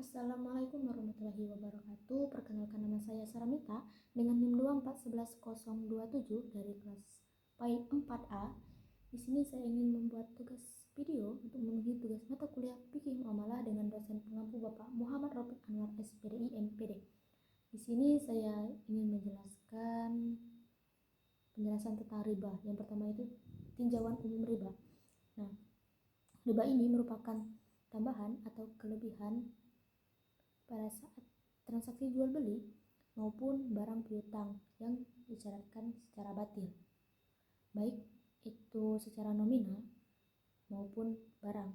Assalamualaikum warahmatullahi wabarakatuh. Perkenalkan, nama saya Saramita dengan NIM 2411027 dari kelas PAI 4A. Di sini saya ingin membuat tugas video untuk memenuhi tugas mata kuliah Fikih Muamalah dengan dosen pengampu Bapak Muhammad Rafiq Anwar SPDI MPD. Di sini saya ingin menjelaskan penjelasan tentang riba. Yang pertama itu tinjauan umum riba. Nah, riba ini merupakan tambahan atau kelebihan pada saat transaksi jual beli maupun barang piutang yang disyaratkan secara batil, baik itu secara nominal maupun barang.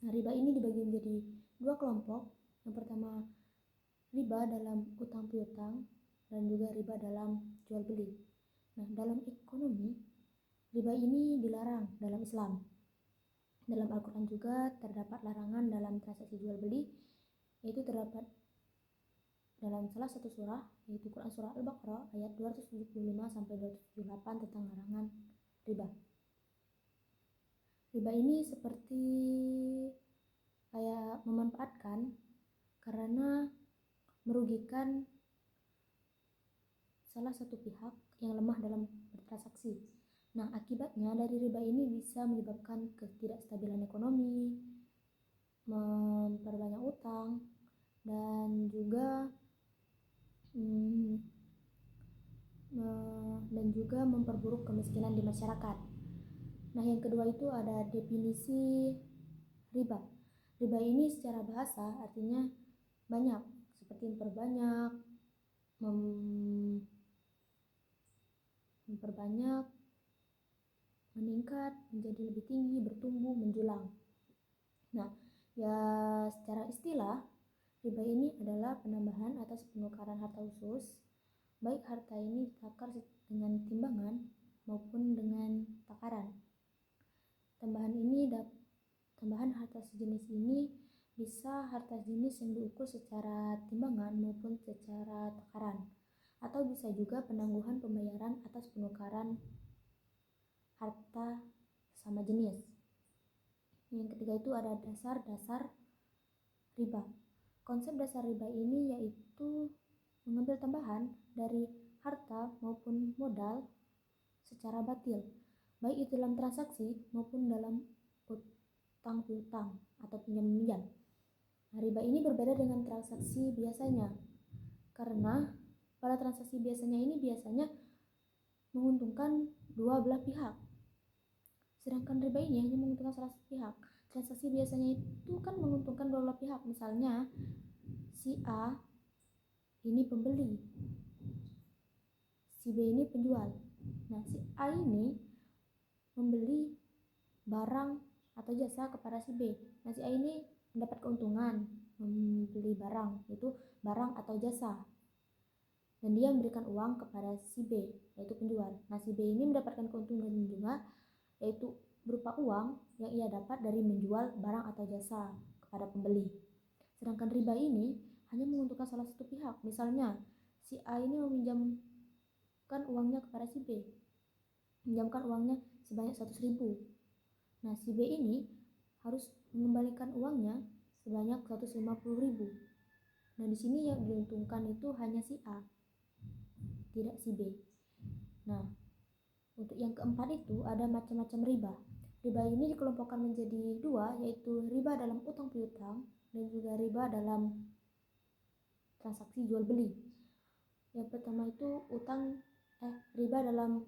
Nah, riba ini dibagi menjadi dua kelompok. Yang pertama, riba dalam utang piutang dan juga riba dalam jual beli. Nah, dalam ekonomi, riba ini dilarang dalam Islam. Dalam Al-Quran juga terdapat larangan dalam transaksi jual beli, yaitu terdapat dalam salah satu surah, yaitu Quran Surah Al-Baqarah ayat 275 sampai 278 tentang larangan riba. Riba ini seperti kayak memanfaatkan karena merugikan salah satu pihak yang lemah dalam bertransaksi. Nah, akibatnya dari riba ini bisa menyebabkan ketidakstabilan ekonomi, memperbanyak utang, dan juga memperburuk kemiskinan di masyarakat. Nah, yang kedua itu ada definisi riba. Riba ini secara bahasa artinya banyak, seperti memperbanyak, meningkat, menjadi lebih tinggi, bertumbuh, menjulang. Nah, ya secara istilah, riba ini adalah penambahan atas penukaran harta khusus, baik harta ini ditakar dengan timbangan maupun dengan takaran. Tambahan harta sejenis ini bisa harta jenis yang diukur secara timbangan maupun secara takaran, atau bisa juga penangguhan pembayaran atas penukaran harta sama jenis. Yang ketiga itu ada dasar-dasar riba. Konsep dasar riba ini yaitu mengambil tambahan dari harta maupun modal secara batil, baik itu dalam transaksi maupun dalam utang piutang atau pinjam-meminjam. Nah, riba ini berbeda dengan transaksi biasanya, karena pada transaksi biasanya menguntungkan dua belah pihak, sedangkan riba ini hanya menguntungkan salah satu pihak. Transaksi biasanya itu kan menguntungkan dua belah pihak, misalnya si A ini pembeli, si B ini penjual. Nah, si A ini membeli barang atau jasa kepada si B. Nah, si A ini mendapat keuntungan membeli barang, yaitu barang atau jasa, dan dia memberikan uang kepada si B, yaitu penjual. Nah, si B ini mendapatkan keuntungan juga, yaitu berupa uang yang ia dapat dari menjual barang atau jasa kepada pembeli. Sedangkan riba ini hanya menguntungkan salah satu pihak. Misalnya, si A ini meminjamkan uangnya kepada si B, meminjamkan uangnya sebanyak 100.000. Nah, si B ini harus mengembalikan uangnya sebanyak 150.000. Nah, di sini yang diuntungkan itu hanya si A, tidak si B. Nah, untuk yang keempat itu ada macam-macam riba. Riba ini dikelompokkan menjadi dua, yaitu riba dalam utang piutang dan juga riba dalam transaksi jual beli. Yang pertama itu riba dalam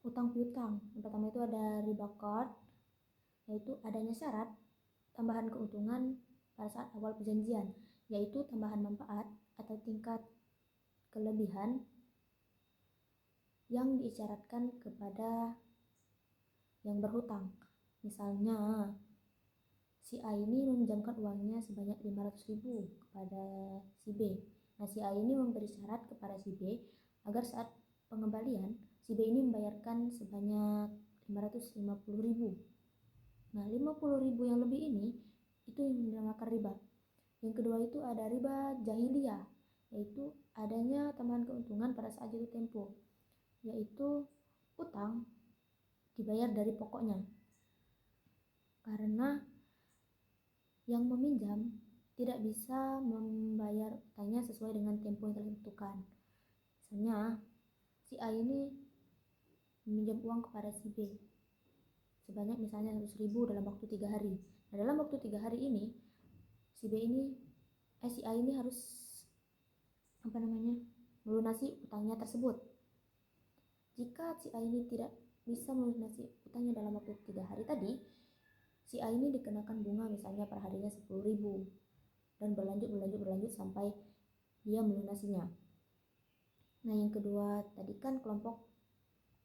utang piutang. Yang pertama itu ada riba qard, yaitu adanya syarat tambahan keuntungan pada saat awal perjanjian, yaitu tambahan manfaat atau tingkat kelebihan yang diisyaratkan kepada yang berhutang. Misalnya, si A ini meminjamkan uangnya sebanyak 500.000 kepada si B. Nah, si A ini memberi syarat kepada si B agar saat pengembalian si B ini membayarkan sebanyak 550.000. Nah, 50.000 yang lebih ini itu yang dinamakan riba. Yang kedua itu ada riba jahiliyah, yaitu adanya tambahan keuntungan pada saat jatuh tempo, yaitu utang dibayar dari pokoknya, karena yang meminjam tidak bisa membayar utangnya sesuai dengan tempo yang telah ditentukan. Misalnya, si A ini meminjam uang kepada si B sebanyak misalnya 100.000 dalam waktu 3 hari. Nah, dalam waktu 3 hari ini si A ini harus melunasi utangnya tersebut. Jika si A ini tidak bisa melunasi utangnya dalam waktu 3 hari tadi, si A ini dikenakan bunga misalnya per harinya 10.000 dan berlanjut sampai dia melunasinya. Nah, yang kedua tadi kan kelompok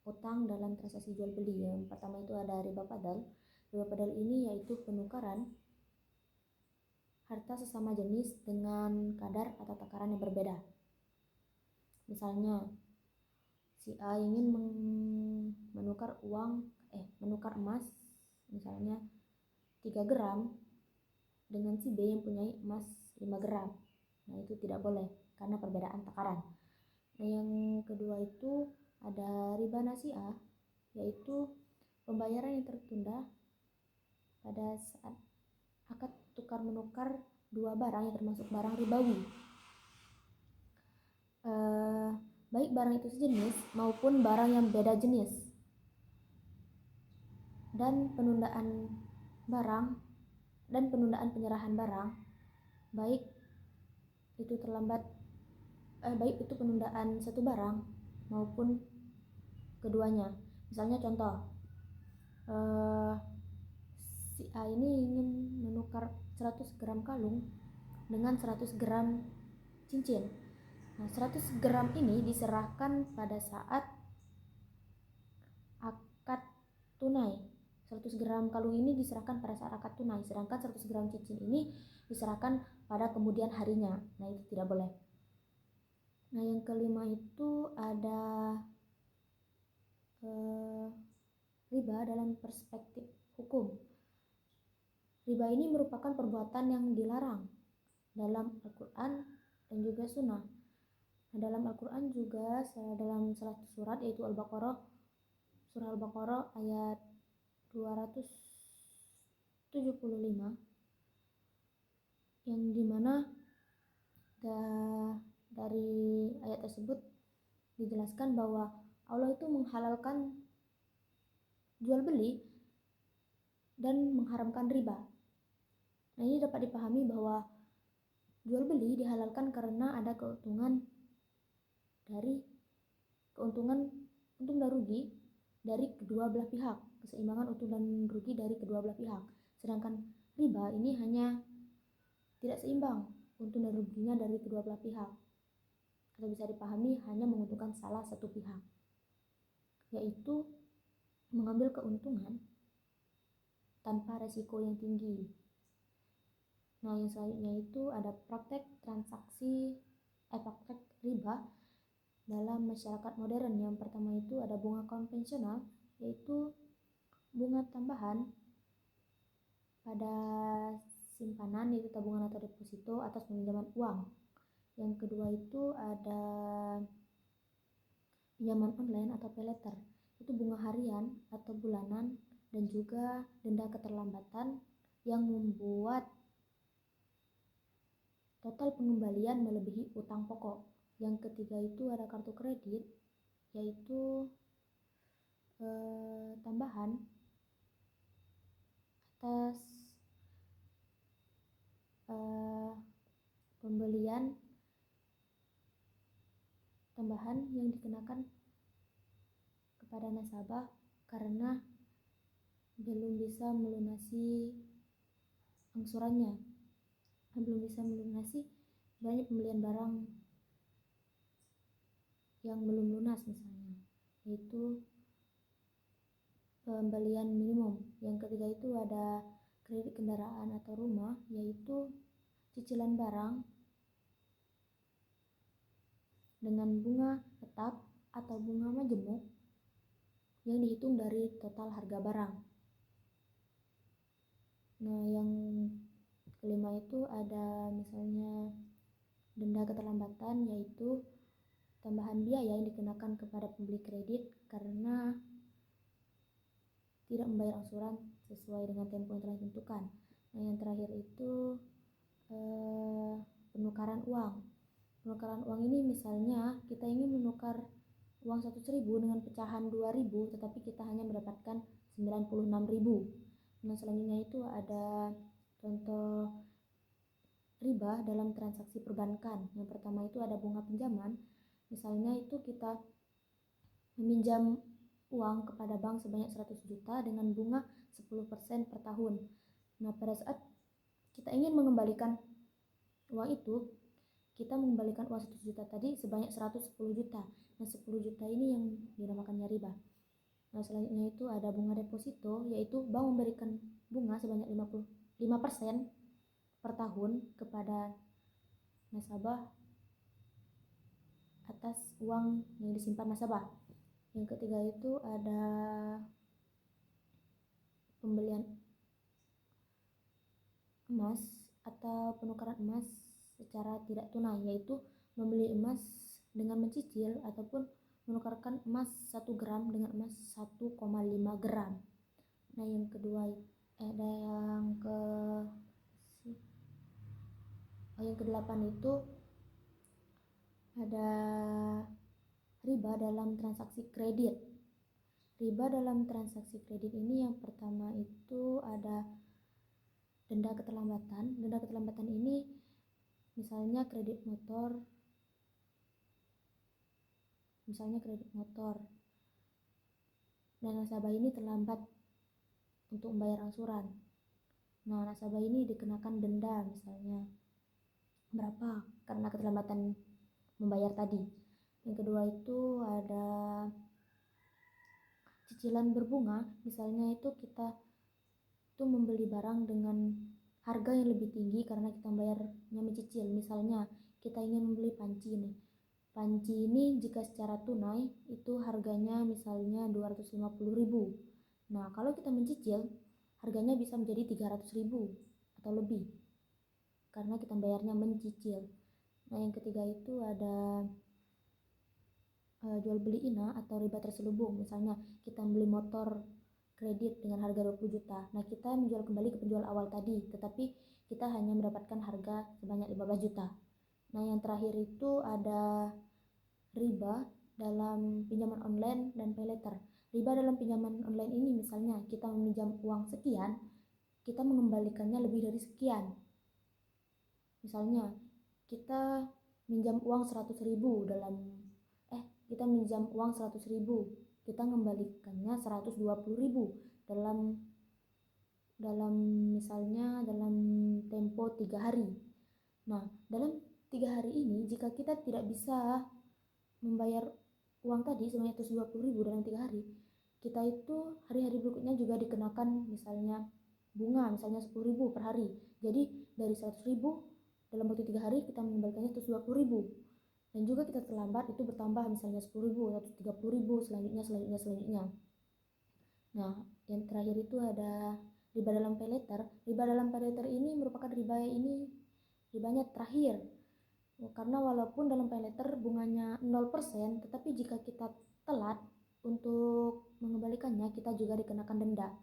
utang dalam transaksi jual beli. Yang pertama itu ada riba padal. Riba padal ini yaitu penukaran harta sesama jenis dengan kadar atau takaran yang berbeda. Misalnya, si A ingin menukar emas misalnya 3 gram dengan si B yang punya emas 5 gram. Nah, itu tidak boleh karena perbedaan takaran. Nah, yang kedua itu ada riba nasi'ah, yaitu pembayaran yang tertunda pada saat akad tukar menukar dua barang yang termasuk barang ribawi, baik barang itu sejenis maupun barang yang beda jenis, dan penundaan penyerahan barang, baik itu penundaan satu barang maupun keduanya. Misalnya contoh, si A ini ingin menukar 100 gram kalung dengan 100 gram cincin. Nah, 100 gram ini diserahkan pada saat akad tunai. 100 gram kalung ini diserahkan pada saat akad tunai, sedangkan 100 gram cincin ini diserahkan pada kemudian harinya. Nah, itu tidak boleh. Nah, yang kelima itu ada riba dalam perspektif hukum. Riba ini merupakan perbuatan yang dilarang dalam Al-Quran dan juga Sunnah. Nah, dalam Al-Quran juga dalam salah satu surat yaitu surah Al-Baqarah ayat 275, yang dimana dari ayat tersebut dijelaskan bahwa Allah itu menghalalkan jual beli dan mengharamkan riba. Nah, ini dapat dipahami bahwa jual beli dihalalkan karena ada untung dan rugi dari kedua belah pihak, keseimbangan untung dan rugi dari kedua belah pihak. Sedangkan riba ini hanya tidak seimbang untung dan ruginya dari kedua belah pihak, atau bisa dipahami hanya menguntungkan salah satu pihak, yaitu mengambil keuntungan tanpa resiko yang tinggi. Nah, yang selanjutnya itu ada praktek riba dalam masyarakat modern. Yang pertama itu ada bunga konvensional, yaitu bunga tambahan pada simpanan, yaitu tabungan atau deposito atas peminjaman uang. Yang kedua itu ada pinjaman online atau pay letter, itu bunga harian atau bulanan dan juga denda keterlambatan yang membuat total pengembalian melebihi utang pokok. Yang ketiga itu ada kartu kredit, yaitu tambahan atas pembelian tambahan yang dikenakan kepada nasabah karena belum bisa melunasi angsurannya, belum bisa melunasi banyak pembelian barang yang belum lunas misalnya, yaitu pembelian minimum. Yang ketiga itu ada kredit kendaraan atau rumah, yaitu cicilan barang dengan bunga tetap atau bunga majemuk yang dihitung dari total harga barang. Nah, yang kelima itu ada misalnya denda keterlambatan, yaitu tambahan biaya yang dikenakan kepada pembeli kredit karena tidak membayar angsuran sesuai dengan tempo yang telah ditentukan. Nah, yang terakhir itu penukaran uang. Penukaran uang ini misalnya kita ingin menukar uang 100.000 dengan pecahan 2.000, tetapi kita hanya mendapatkan 96.000. Nah, selanjutnya itu ada contoh riba dalam transaksi perbankan. Yang pertama itu ada bunga pinjaman. Misalnya itu kita meminjam uang kepada bank sebanyak 100 juta dengan bunga 10% per tahun. Nah, pada saat kita ingin mengembalikan uang itu, kita mengembalikan uang 100 juta tadi sebanyak 110 juta. Nah, 10 juta ini yang dinamakannya riba. Nah, selanjutnya itu ada bunga deposito, yaitu bank memberikan bunga sebanyak 5% per tahun kepada nasabah atas uang yang disimpan nasabah. Yang ketiga itu ada pembelian emas atau penukaran emas secara tidak tunai, yaitu membeli emas dengan mencicil ataupun menukarkan emas 1 gram dengan emas 1,5 gram. Nah, yang kedua ada yang ke-8 itu ada riba dalam transaksi kredit. Riba dalam transaksi kredit ini yang pertama itu ada denda keterlambatan. Denda keterlambatan ini misalnya kredit motor dan nasabah ini terlambat untuk membayar angsuran. Nah, nasabah ini dikenakan denda misalnya berapa karena keterlambatan membayar tadi. Yang kedua itu ada cicilan berbunga. Misalnya itu kita itu membeli barang dengan harga yang lebih tinggi karena kita bayarnya mencicil. Misalnya kita ingin membeli panci nih. Panci ini jika secara tunai itu harganya misalnya 250.000. Nah, kalau kita mencicil harganya bisa menjadi 300.000 atau lebih karena kita bayarnya mencicil. Nah, yang ketiga itu ada jual beli ina atau riba terselubung. Misalnya kita beli motor kredit dengan harga 20 juta. Nah, kita menjual kembali ke penjual awal tadi, tetapi kita hanya mendapatkan harga sebanyak 15 juta. Nah, yang terakhir itu ada riba dalam pinjaman online dan pay later. Riba dalam pinjaman online ini misalnya kita meminjam uang sekian, kita mengembalikannya lebih dari sekian. Misalnya kita minjam uang 100.000 kita minjam uang 100.000, kita mengembalikannya 120.000 dalam misalnya dalam tempo 3 hari. Nah, dalam 3 hari ini jika kita tidak bisa membayar uang tadi sebanyak 120.000 dalam 3 hari, kita itu hari-hari berikutnya juga dikenakan misalnya bunga misalnya 10.000 per hari. Jadi dari 100.000 dalam waktu 3 hari kita mengembalikannya 120.000. Dan juga kita terlambat itu bertambah misalnya 10.000 atau 30.000 selanjutnya. Nah, yang terakhir itu ada riba dalam pay later. Riba dalam pay later ini merupakan ribanya terakhir. Karena walaupun dalam pay later bunganya 0%, tetapi jika kita telat untuk mengembalikannya, kita juga dikenakan denda.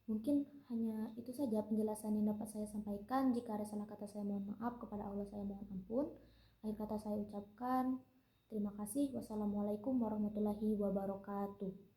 Mungkin hanya itu saja penjelasan yang dapat saya sampaikan. Jika ada salah kata saya mohon maaf, kepada Allah saya mohon ampun. Akhir kata saya ucapkan terima kasih. Wassalamualaikum warahmatullahi wabarakatuh.